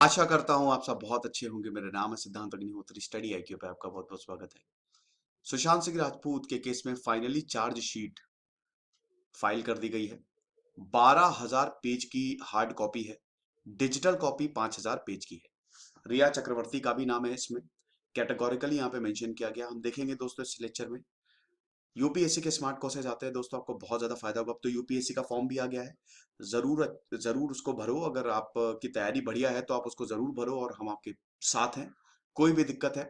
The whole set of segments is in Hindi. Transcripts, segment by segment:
आशा करता हूं आप सब बहुत अच्छे होंगे। मेरा नाम है सिद्धांत अग्निहोत्री। स्टडी आईक्यू पे आपका बहुत बहुत स्वागत है। सुशांत सिंह राजपूत के केस में फाइनली चार्जशीट फाइल कर दी गई है। 12,000 पेज की हार्ड कॉपी है। डिजिटल कॉपी 5,000 पेज की है। रिया चक्रवर्ती का भी नाम है इसमें। कैटेगोरिकली यहाँ पे मेंशन किया गया। हम देखेंगे दोस्तों इस लेक्चर में। यूपीएससी के स्मार्ट कोर्सेज आते हैं दोस्तों, आपको बहुत ज्यादा फायदा होगा। अब तो यूपीएससी का फॉर्म भी आ गया है। जरूर जरूर उसको भरो। अगर आप की तैयारी बढ़िया है तो आप उसको जरूर भरो और हम आपके साथ हैं। कोई भी दिक्कत है,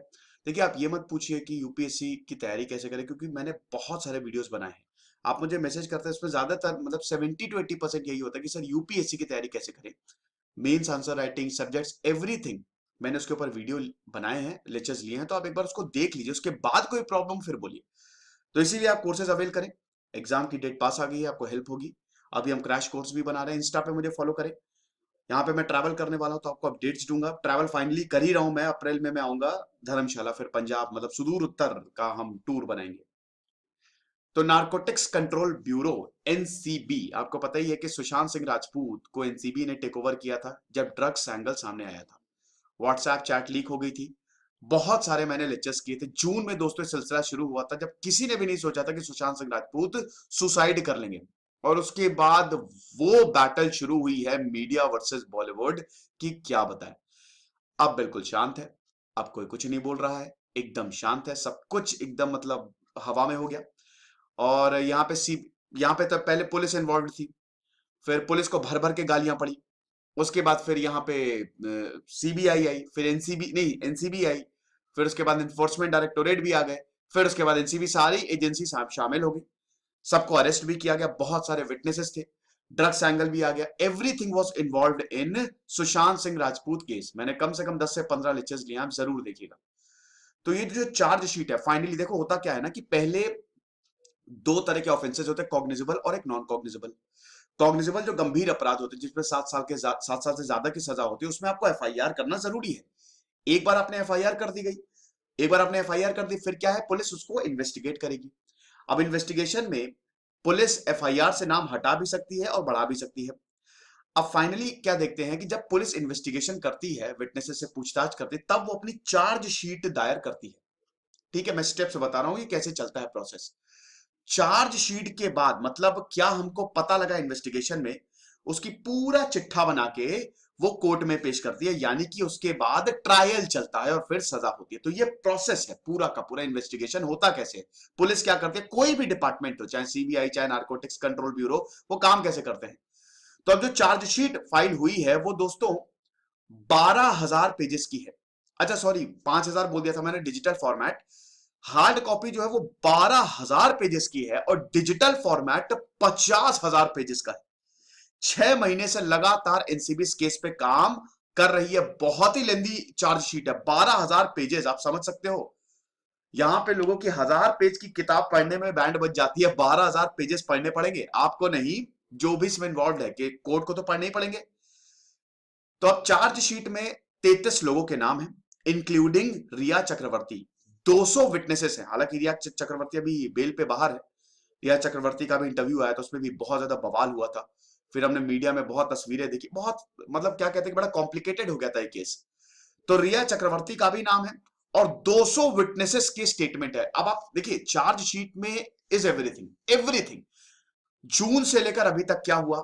देखिए आप ये मत पूछिए कि यूपीएससी की तैयारी कैसे करें, क्योंकि मैंने बहुत सारे वीडियोस बनाए हैं। आप मुझे मैसेज करते हैं, इसमें ज्यादातर मतलब 70 to 80% यही होता है कि सर यूपीएससी की तैयारी कैसे करें। Mains answer writing, subjects, everything मैंने उसके ऊपर वीडियो बनाए हैं, लेक्चर्स लिए हैं। तो आप एक बार उसको देख लीजिए, उसके बाद कोई प्रॉब्लम फिर बोलिए। तो इसीलिए आप कोर्सेज अवेल करें। एग्जाम की डेट पास आ गई है, आपको हेल्प होगी। अभी हम क्रैश कोर्स भी बना रहे हैं। इंस्टा पे मुझे फॉलो करें। यहाँ पे मैं ट्रैवल करने वाला हूँ तो आपको अपडेट्स दूंगा। ट्रैवल फाइनली कर ही रहा हूँ मैं। अप्रैल में मैं आऊंगा धर्मशाला, फिर पंजाब, मतलब सुदूर उत्तर का हम टूर बनाएंगे। तो नारकोटिक्स कंट्रोल ब्यूरो एनसीबी, आपको पता ही है कि सुशांत सिंह राजपूत को एनसीबी ने टेक ओवर किया था जब ड्रग्स एंगल सामने आया था। व्हाट्सएप चैट लीक हो गई थी। बहुत सारे मैंने लेक्चर्स किए थे। जून में दोस्तों ये सिलसिला शुरू हुआ था, जब किसी ने भी नहीं सोचा था कि सुशांत सिंह राजपूत सुसाइड कर लेंगे। और उसके बाद वो बैटल शुरू हुई है मीडिया वर्सेस बॉलीवुड की, क्या बताएं। अब बिल्कुल शांत है। अब कोई कुछ नहीं बोल रहा है। एकदम शांत है, सब कुछ एकदम मतलब हवा में हो गया। और यहाँ पे तो पहले पुलिस इन्वॉल्व थी। फिर पुलिस को भर भर के गालियां पड़ी। उसके बाद फिर यहाँ पे सीबीआई आई, फिर एनसीबी नहीं एनसीबी आई। फिर उसके बाद इन्फोर्समेंट डायरेक्टोरेट भी आ गए। फिर उसके बाद एनसीबी, सारी एजेंसी शामिल हो गई। सबको अरेस्ट भी किया गया। बहुत सारे विटनेसेस थे। ड्रग्स एंगल भी आ गया। Everything was involved in Sushant Singh Rajput case. मैंने कम से कम 10 से 15 लेक्चर्स लिए, आप जरूर देखिएगा। तो ये जो चार्जशीट है, फाइनली देखो होता क्या है ना कि पहले दो तरह के ऑफेंसेस होते हैं, कॉग्निजेबल और एक नॉन कॉग्निजेबल। कॉग्निजेबल जो गंभीर अपराध होते हैं, जिसमें 7 साल से ज्यादा की सजा होती है, उसमें आपको एफआईआर करना जरूरी है। एक बार आपने एफआईआर कर दी गई, एक बार आपने एफआईआर कर दी, फिर क्या है, पुलिस उसको इन्वेस्टिगेट करेगी। अब इन्वेस्टिगेशन में पुलिस एफआईआर से नाम हटा भी सकती है और बढ़ा भी सकती है। अब फाइनली क्या देखते हैं कि जब पुलिस इन्वेस्टिगेशन करती है, विटनेसेस से पूछताछ करती है, तब वो अपनी चार्जशीट दायर करती है। ठीक है, मैं स्टेप्स बता रहा हूं ये कैसे चलता है प्रोसेस। चार्जशीट के बाद मतलब क्या हमको पता लगा इन्वेस्टिगेशन में, उसकी पूरा चिट्ठा बना के वो कोर्ट में पेश करती है। यानी कि उसके बाद ट्रायल चलता है और फिर सजा होती है। तो ये प्रोसेस है पूरा का पूरा। इन्वेस्टिगेशन होता कैसे है, पुलिस क्या करती है, कोई भी डिपार्टमेंट हो, चाहे सीबीआई चाहे नारकोटिक्स कंट्रोल ब्यूरो, वो काम कैसे करते हैं। तो अब जो चार्जशीट फाइल हुई है वो दोस्तों 12,000 पेजेस की है। अच्छा सॉरी, 5,000 बोल दिया था मैंने। डिजिटल फॉर्मेट हार्ड कॉपी जो है वो 12,000 पेजेस की है और डिजिटल फॉर्मेट 50,000 पेजेस का है। 6 महीने से लगातार एनसीबी इस केस पे काम कर रही है। बहुत ही लेंदी चार्जशीट है, 12,000 पेजेस, आप समझ सकते हो। यहां पे लोगों की 1,000 पेज की किताब पढ़ने में बैंड बज जाती है। 12,000 पेजेस पढ़ने पड़ेंगे आपको, नहीं जो भी इसमें इन्वॉल्व है, कि कोर्ट को तो पढ़ने ही पड़ेंगे। तो अब चार्जशीट में 33 लोगों के नाम हैं, इंक्लूडिंग रिया चक्रवर्ती। 200 विटनेसेस हैं। हालांकि रिया चक्रवर्ती अभी बेल पे बाहर है। रिया चक्रवर्ती का भी इंटरव्यू आया था, उसमें भी बहुत ज्यादा बवाल हुआ था। फिर हमने मीडिया में बहुत तस्वीरें देखी। बहुत मतलब क्या कहते हैं कि बड़ा कॉम्प्लिकेटेड हो गया था ये केस। तो रिया चक्रवर्ती का भी नाम है और 200 विटनेसेस के स्टेटमेंट है। अब आप देखिए चार्जशीट में इज एवरीथिंग, एवरीथिंग। जून से लेकर अभी तक क्या हुआ,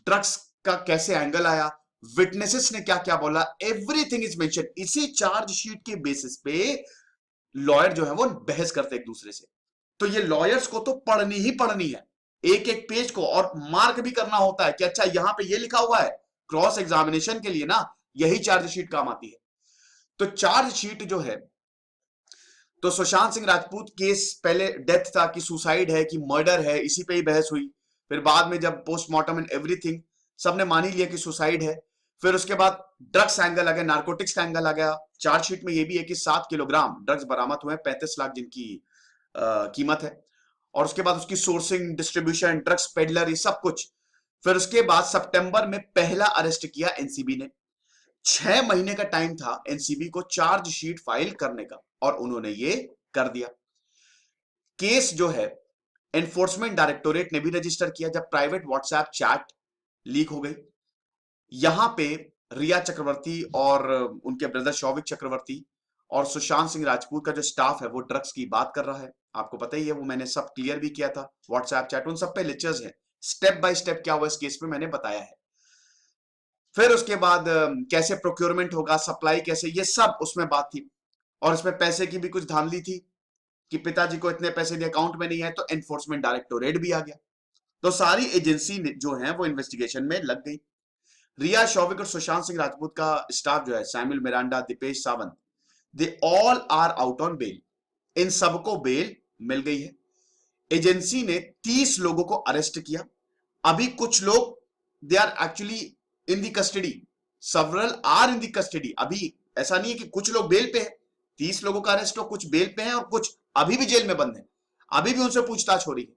ड्रग्स का कैसे एंगल आया, विटनेसेस ने क्या क्या बोला, एवरीथिंग इज मेंशन। इसी चार्जशीट के बेसिस पे लॉयर जो है वो बहस करते एक दूसरे से। तो ये लॉयर्स को तो पढ़नी ही पढ़नी है, एक एक पेज को, और मार्क भी करना होता है कि अच्छा यहां पे ये लिखा हुआ है। क्रॉस एग्जामिनेशन के लिए ना यही चार्जशीट काम आती है। तो चार्जशीट जो है, तो सुशांत सिंह राजपूत केस पहले डेथ था कि सुसाइड है कि मर्डर है, इसी पे ही बहस हुई। फिर बाद में जब पोस्टमार्टम एंड एवरीथिंग, सबने मान ही लिया कि सुसाइड है। फिर उसके बाद ड्रग्स एंगल आ गया, नार्कोटिक्स का एंगल आ गया। चार्जशीट में यह भी है कि 7 किलोग्राम ड्रग्स बरामद हुए, 35 लाख जिनकी कीमत है। और उसके बाद उसकी सोर्सिंग, डिस्ट्रीब्यूशन, ड्रग्स पेडलर, ये सब कुछ। फिर उसके बाद सितंबर में पहला अरेस्ट किया एनसीबी ने। 6 महीने का टाइम था एनसीबी को चार्जशीट फाइल करने का, और उन्होंने ये कर दिया। केस जो है एनफोर्समेंट डायरेक्टोरेट ने भी रजिस्टर किया जब प्राइवेट व्हाट्सएप चैट लीक हो गई। यहां पे रिया चक्रवर्ती और उनके ब्रदर शौविक चक्रवर्ती और सुशांत सिंह राजपूत का जो स्टाफ है वो ड्रग्स की बात कर रहा है। आपको पता ही है, वो मैंने सब क्लियर भी किया था, व्हाट्सएप चैट उन सब पे लेक्चर्स है, स्टेप बाय स्टेप क्या हुआ इस केस में मैंने बताया है। फिर उसके बाद कैसे प्रोक्योरमेंट होगा, सप्लाई कैसे, ये सब उसमें बात थी। और इसमें पैसे की भी कुछ धांधली थी कि पिताजी को इतने पैसे दिए, अकाउंट में नहीं है, तो एनफोर्समेंट डायरेक्टोरेट भी आ गया। तो सारी एजेंसी जो है वो इन्वेस्टिगेशन में लग गई। रिया शौविक और सुशांत सिंह राजपूत का स्टाफ जो है, Samuel Miranda, Dipesh Sawant, they all are out on bail. इन सबको बेल मिल गई है। एजेंसी ने 30 लोगों को अरेस्ट किया। अभी कुछ लोग they are actually in the custody, several are in the custody. अभी ऐसा नहीं है कि कुछ लोग बेल पे हैं, 30 लोगों का अरेस्ट हो, कुछ बेल पे हैं और कुछ अभी भी जेल में बंद है, अभी भी उनसे पूछताछ हो रही है।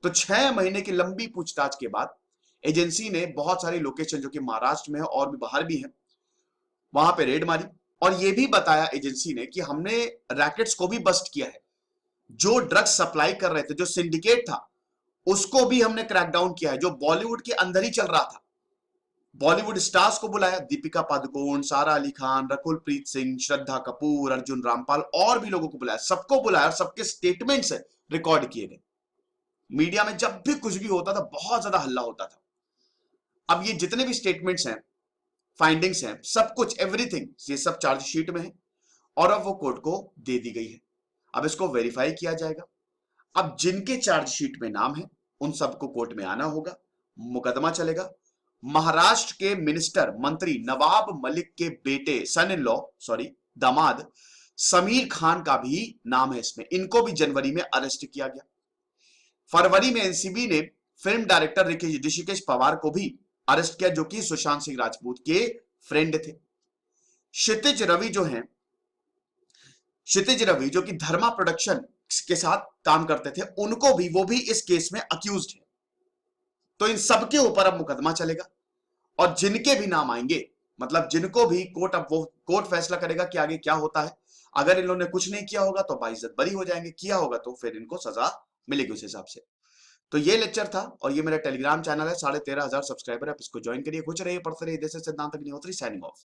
तो 6 महीने की लंबी पूछताछ के बाद एजेंसी ने बहुत सारी लोकेशन जो कि महाराष्ट्र में है और भी बाहर भी है, वहां पे रेड मारी। और यह भी बताया एजेंसी ने कि हमने रैकेट्स को भी बस्ट किया है, जो ड्रग्स सप्लाई कर रहे थे, जो सिंडिकेट था, उसको भी हमने क्रैकडाउन किया है, जो बॉलीवुड के अंदर ही चल रहा था। बॉलीवुड स्टार्स को बुलाया, दीपिका पादुकोण, सारा अली खान, रकुल प्रीत सिंह, श्रद्धा कपूर, अर्जुन रामपाल और भी लोगों को बुलाया, सबको बुलाया और सबके स्टेटमेंट्स रिकॉर्ड किए गए। मीडिया में जब भी कुछ भी होता था बहुत ज्यादा हल्ला होता था। अब ये जितने भी स्टेटमेंट्स हैं, फाइंडिंग्स हैं, सब कुछ एवरीथिंग ये सब चार्जशीट में है और अब वो कोर्ट को दे दी गई है। अब इसको वेरीफाई किया जाएगा। अब जिनके चार्जशीट में नाम है उन सबको कोर्ट में आना होगा, मुकदमा चलेगा। महाराष्ट्र के मिनिस्टर मंत्री नवाब मलिक के बेटे, सन इन लॉ, सॉरी दामाद समीर खान का भी नाम है इसमें। इनको भी जनवरी में अरेस्ट किया गया। फरवरी में एनसीबी ने फिल्म डायरेक्टर ऋषिकेश पवार को भी अरेस्ट किया, जो कि सुशांत सिंह राजपूत के फ्रेंड थे। क्षितिज रवि जो हैं, क्षितिज रवि जो कि धर्मा प्रोडक्शन के साथ काम करते थे, उनको भी, वो भी इस केस में अक्यूज्ड है। तो इन सबके ऊपर अब मुकदमा चलेगा और जिनके भी नाम आएंगे, मतलब जिनको भी कोर्ट, अब वो कोर्ट फैसला करेगा कि आगे क्या होता है। अगर इन्होंने कुछ नहीं किया होगा तो बाइज्जत बरी हो जाएंगे, किया होगा तो फिर इनको सजा मिलेगी उस हिसाब से। तो ये लेक्चर था और ये मेरा टेलीग्राम चैनल है, 13,500 सब्सक्राइबर है, आप इसको ज्वाइन करिए। कुछ रहिए, पढ़ते रहिए। देश सिद्धांत अग्निहोत्री, साइनिंग ऑफ।